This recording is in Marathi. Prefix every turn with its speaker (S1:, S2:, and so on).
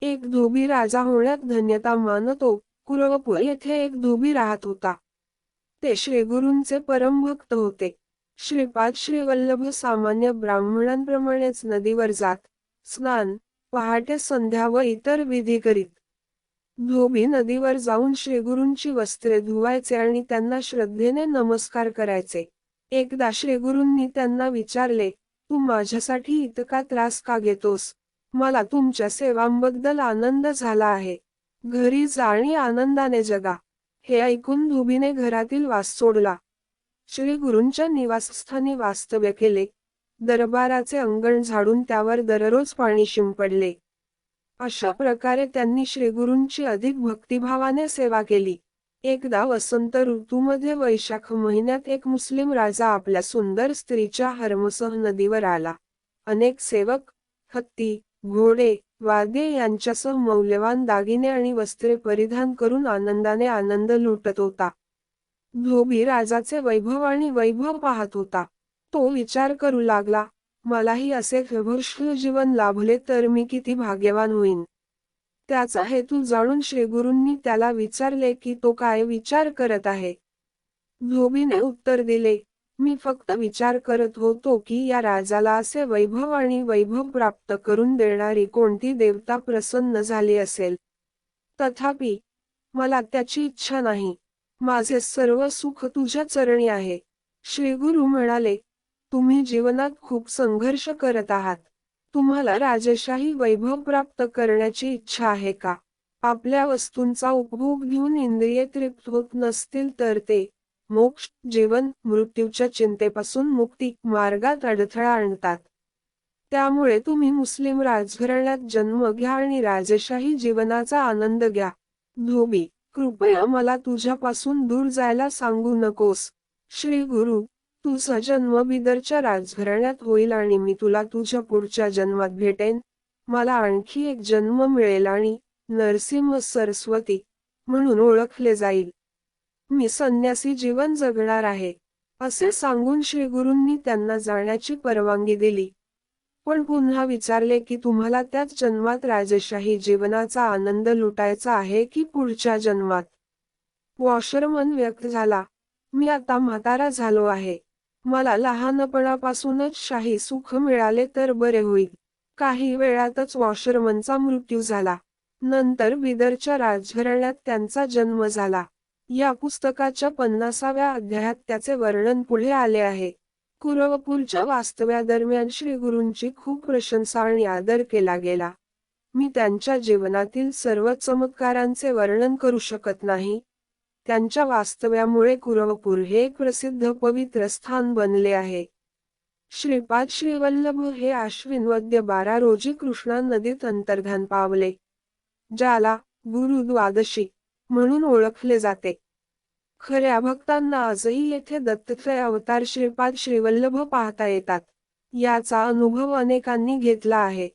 S1: एक धोबी राजा होण्यात धन्यता मानतो. कुरवपूर येथे एक धोबी राहत होता. ते श्रीगुरूंचे परमभक्त होते. श्रीपाद श्रीवल्लभ सामान्य ब्राह्मणांप्रमाणेच नदीवर जात, स्नान, पहाटे संध्या व इतर विधी करीत. धोबी नदीवर जाऊन श्रीगुरूंची वस्त्रे धुवायचे आणि त्यांना श्रद्धेने नमस्कार करायचे. एकदा श्रीगुरूंनी त्यांना विचारले, तू माझ्यासाठी इतका त्रास का घेतोस? मला तुमच्या सेवांबद्दल आनंद झाला आहे. घरी जा आणि आनंदाने जगा. हे ऐकून धोबीने घरातील वास सोडला. श्रीगुरूंच्या निवासस्थानी वास्तव्य केले. दरबाराचे अंगण झाडून त्यावर दररोज पाणी शिंपडले. अशा प्रकारे त्यांनी श्रीगुरूंची अधिक भक्तिभावाने सेवा केली. एकदा वसंत ऋतूमध्ये वैशाख महिन्यात एक मुस्लिम राजा आपल्या सुंदर स्त्रीच्या हरमसह नदीवर आला. अनेक सेवक, हत्ती, घोडे, वाद्ये यांच्यासह मौल्यवान दागिने आणि वस्त्रे परिधान करून आनंदाने आनंद लुटत होता. धोबी राजाचे वैभव आणि वैभव पाहत होता. तो विचार करू लागला, मलाही असे प्रभुष्ट जीवन लाभले तर मी किती भाग्यवान होईन. त्याचा हेतू जाणून श्रीगुरूंनी त्याला विचारले की तो काय विचार करत आहे. धोबीने उत्तर दिले, मी फक्त विचार करत होतो की या राजाला असे वैभव आणि वैभव प्राप्त करून देणारी कोणती देवता प्रसन्न झाली असेल. तथापि, मला त्याची इच्छा नाही. माझे सर्व सुख तुझ्या चरणी आहे. श्रीगुरू म्हणाले, तुम्ही जीवनात खूप संघर्ष करत आहात. तुम्हाला राजेशाही वैभव प्राप्त करण्याची इच्छा आहे का? आपल्या वस्तूंचा उपभोग घेऊन इंद्रिये तृप्त होत नसतील तर ते मोक्ष, जीवन, मृत्यूच्या चिंतेपासून मुक्ती मार्गात अडथळा आणतात. त्यामुळे तुम्ही मुस्लिम राजघराण्यात जन्म घ्या आणि राजेशाही जीवनाचा आनंद घ्या. धोबी, कृपया मला तुझ्यापासून दूर जायला सांगू नकोस. श्री गुरु, तुझा जन्म बिदरच्या राजघराण्यात होईल आणि मी तुला तुझ्या पुढच्या जन्मात भेटेन. मला आणखी एक जन्म मिळेल आणि नरसिंह सरस्वती म्हणून ओळखले जाईल. मी संन्यासी जीवन जगणार आहे. असे सांगून श्रीगुरूंनी त्यांना जाण्याची परवानगी दिली. पण पुन्हा विचारले की तुम्हाला त्याच जन्मात राजेशाही जीवनाचा आनंद लुटायचा आहे की पुढच्या जन्मात? वॉशरमन व्यक्त झाला, मी आता म्हातारा झालो आहे. मला लहानपणापासूनच शाही सुख मिळाले तर बरे होईल. काही वेळातच वॉशरमनचा मृत्यू झाला. नंतर बिदरच्या राजघराण्यात त्यांचा जन्म झाला. या पुस्तकाच्या 50व्या अध्यायात त्याचे वर्णन पुढे आले आहे. कुरवपूरच्या वास्तव्यादरम्यान श्रीगुरूंची खूप प्रशंसा आणि आदर केला गेला. मी त्यांच्या जीवनातील सर्व चमत्कारांचे वर्णन करू शकत नाही. त्यांच्या वास्तव्यामुळे कुरवपूर हे एक प्रसिद्ध पवित्र स्थान बनले आहे. श्रीपाद श्रीवल्लभ हे आश्विन वद्य 12 रोजी कृष्णा नदीत अंतर्धान पावले, ज्याला गुरु द्वादशी म्हणून ओळखले जाते. खऱ्या भक्तांना आजही येथे दत्तत्रय अवतार श्रीपाद श्रीवल्लभ पाहता येतात. याचा अनुभव अनेकांनी घेतला आहे.